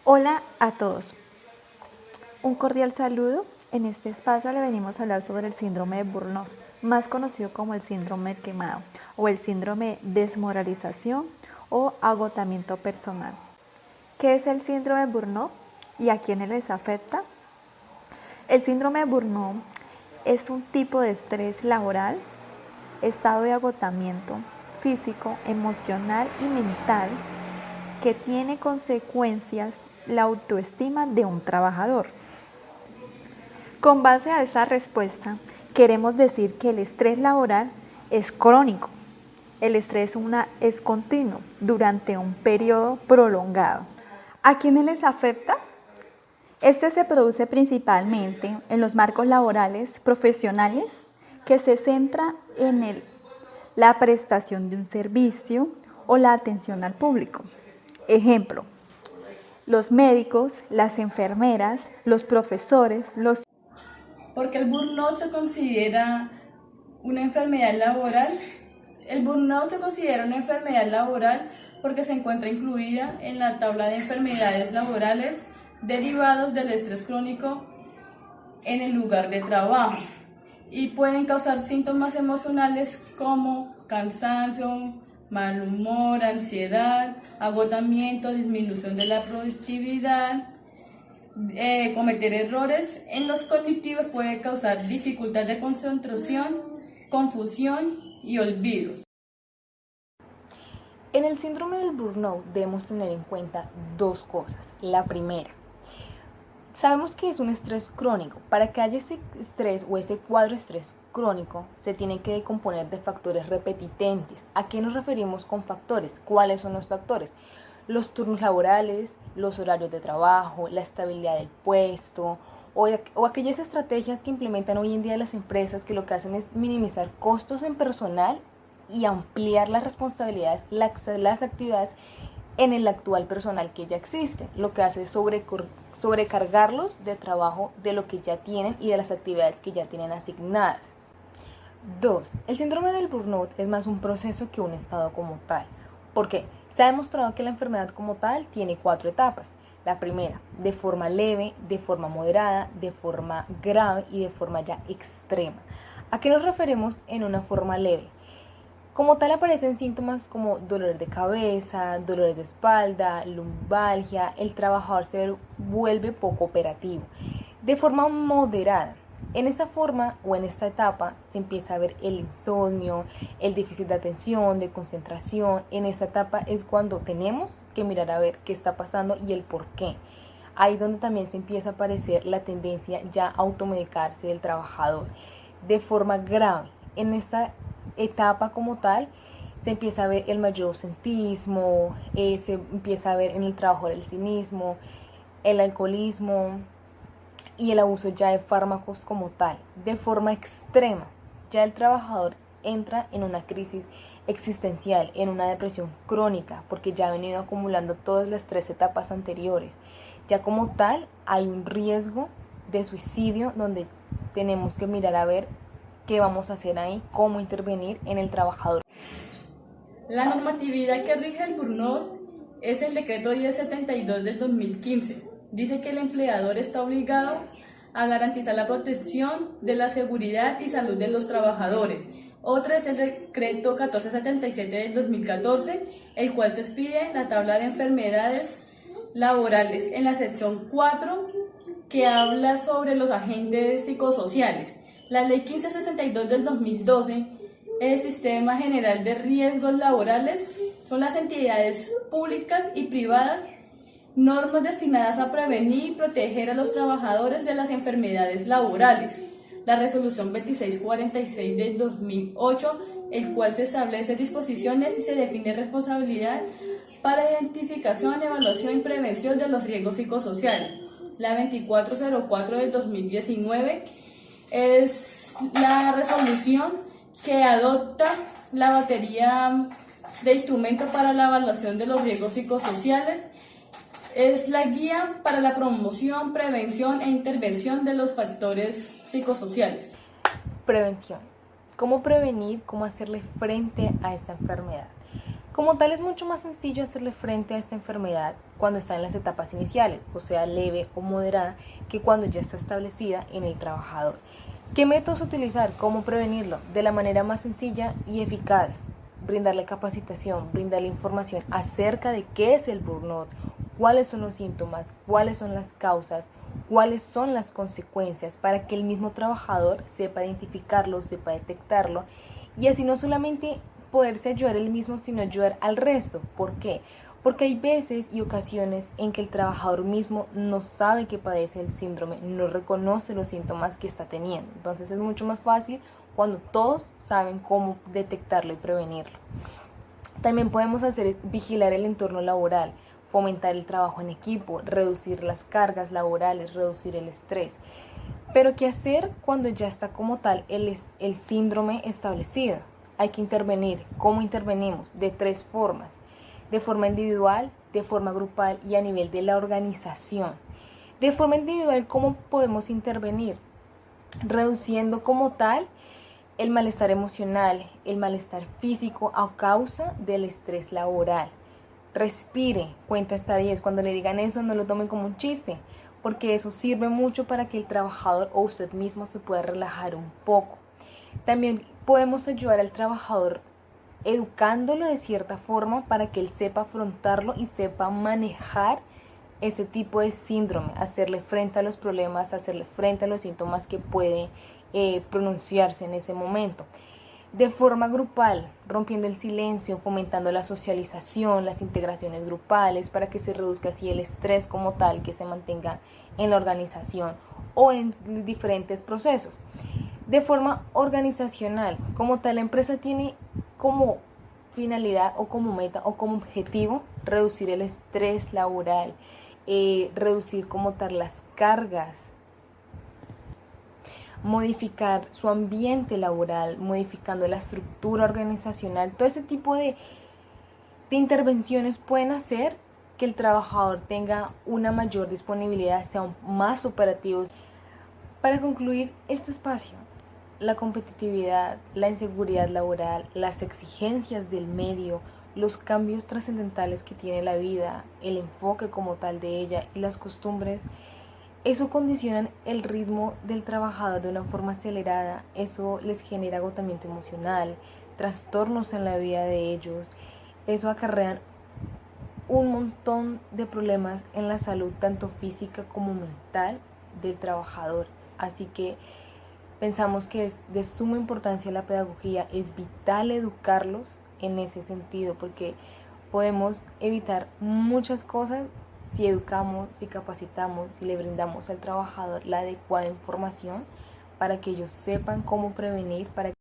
Hola a todos, un cordial saludo. En este espacio le venimos a hablar sobre el síndrome de Burnout, más conocido como el síndrome del quemado o el síndrome de desmoralización o agotamiento personal. ¿Qué es el síndrome de Burnout y a quiénes les afecta? El síndrome de Burnout es un tipo de estrés laboral, estado de agotamiento físico, emocional y mental que tiene consecuencias la autoestima de un trabajador. Con base a esa respuesta, queremos decir que el estrés laboral es crónico. El estrés es continuo durante un periodo prolongado. ¿A quiénes les afecta? Este se produce principalmente en los marcos laborales profesionales que se centra en la prestación de un servicio o la atención al público. Ejemplo, los médicos, las enfermeras, los profesores, Porque el burnout se considera una enfermedad laboral. El burnout se considera una enfermedad laboral porque se encuentra incluida en la tabla de enfermedades laborales derivados del estrés crónico en el lugar de trabajo y pueden causar síntomas emocionales como cansancio, mal humor, ansiedad, agotamiento, disminución de la productividad. Cometer errores en los cognitivos puede causar dificultad de concentración, confusión y olvidos. En el síndrome del burnout debemos tener en cuenta dos cosas. La primera, sabemos que es un estrés crónico. Para que haya ese estrés o ese cuadro de estrés crónico, se tiene que decomponer de factores repetitentes. ¿A qué nos referimos con factores? ¿Cuáles son los factores? Los turnos laborales, los horarios de trabajo, la estabilidad del puesto o aquellas estrategias que implementan hoy en día las empresas que lo que hacen es minimizar costos en personal y ampliar las responsabilidades, las actividades en el actual personal que ya existe. Lo que hace es sobrecargarlos de trabajo de lo que ya tienen y de las actividades que ya tienen asignadas. 2. El síndrome del burnout es más un proceso que un estado como tal. ¿Por qué? Se ha demostrado que la enfermedad como tal tiene 4 etapas. La primera, de forma leve, de forma moderada, de forma grave y de forma ya extrema. ¿A qué nos referimos en una forma leve? Como tal aparecen síntomas como dolores de cabeza, dolores de espalda, lumbalgia, el trabajador se vuelve poco operativo. De forma moderada, en esta forma o en esta etapa se empieza a ver el insomnio, el déficit de atención, de concentración. En esta etapa es cuando tenemos que mirar a ver qué está pasando y el por qué. Ahí donde también se empieza a aparecer la tendencia ya a automedicarse del trabajador. De forma grave, en esta etapa como tal, se empieza a ver el mayor ausentismo, se empieza a ver en el trabajo el cinismo, el alcoholismo y el abuso ya de fármacos como tal. De forma extrema, ya el trabajador entra en una crisis existencial, en una depresión crónica, porque ya ha venido acumulando todas las 3 etapas anteriores. Ya como tal hay un riesgo de suicidio donde tenemos que mirar a ver qué vamos a hacer ahí, cómo intervenir en el trabajador. La normatividad que rige el burnout es el decreto 1072 del 2015. Dice que el empleador está obligado a garantizar la protección de la seguridad y salud de los trabajadores. Otra es el decreto 1477 del 2014, el cual se expide la tabla de enfermedades laborales en la sección 4, que habla sobre los agentes psicosociales. La ley 1562 del 2012, el Sistema General de Riesgos Laborales, son las entidades públicas y privadas, normas destinadas a prevenir y proteger a los trabajadores de las enfermedades laborales. La resolución 2646 del 2008, el cual se establece disposiciones y se define responsabilidad para identificación, evaluación y prevención de los riesgos psicosociales. La 2404 del 2019 es la resolución que adopta la batería de instrumentos para la evaluación de los riesgos psicosociales. Es la guía para la promoción, prevención e intervención de los factores psicosociales. Prevención. ¿Cómo prevenir? ¿Cómo hacerle frente a esta enfermedad? Como tal, es mucho más sencillo hacerle frente a esta enfermedad cuando está en las etapas iniciales, o sea, leve o moderada, que cuando ya está establecida en el trabajador. ¿Qué métodos utilizar? ¿Cómo prevenirlo? De la manera más sencilla y eficaz. Brindarle capacitación, brindarle información acerca de qué es el burnout, cuáles son los síntomas, cuáles son las causas, cuáles son las consecuencias, para que el mismo trabajador sepa identificarlo, sepa detectarlo, y así no solamente poderse ayudar él mismo, sino ayudar al resto. ¿Por qué? Porque hay veces y ocasiones en que el trabajador mismo no sabe que padece el síndrome, no reconoce los síntomas que está teniendo. Entonces es mucho más fácil cuando todos saben cómo detectarlo y prevenirlo. También podemos hacer vigilar el entorno laboral, fomentar el trabajo en equipo, reducir las cargas laborales, reducir el estrés. Pero ¿qué hacer cuando ya está como tal el síndrome establecido? Hay que intervenir. ¿Cómo intervenimos? De 3 formas. De forma individual, de forma grupal y a nivel de la organización. De forma individual, ¿cómo podemos intervenir? Reduciendo como tal el malestar emocional, el malestar físico a causa del estrés laboral. Respire, cuenta hasta 10. Cuando le digan eso, no lo tomen como un chiste, porque eso sirve mucho para que el trabajador o usted mismo se pueda relajar un poco. También podemos ayudar al trabajador educándolo de cierta forma para que él sepa afrontarlo y sepa manejar ese tipo de síndrome, hacerle frente a los problemas, hacerle frente a los síntomas que puede pronunciarse en ese momento. De forma grupal, rompiendo el silencio, fomentando la socialización, las integraciones grupales, para que se reduzca así el estrés como tal, que se mantenga en la organización o en diferentes procesos. De forma organizacional, como tal, la empresa tiene como finalidad o como meta o como objetivo reducir el estrés laboral, reducir como tal las cargas, modificar su ambiente laboral, modificando la estructura organizacional. Todo ese tipo de intervenciones pueden hacer que el trabajador tenga una mayor disponibilidad, sean más operativos. Para concluir este espacio, la competitividad, la inseguridad laboral, las exigencias del medio, los cambios trascendentales que tiene la vida, el enfoque como tal de ella y las costumbres, eso condicionan el ritmo del trabajador de una forma acelerada. Eso les genera agotamiento emocional, trastornos en la vida de ellos. Eso acarrea un montón de problemas en la salud, tanto física como mental, del trabajador. Así que pensamos que es de suma importancia la pedagogía, es vital educarlos en ese sentido, porque podemos evitar muchas cosas si educamos, si capacitamos, si le brindamos al trabajador la adecuada información para que ellos sepan cómo prevenir, para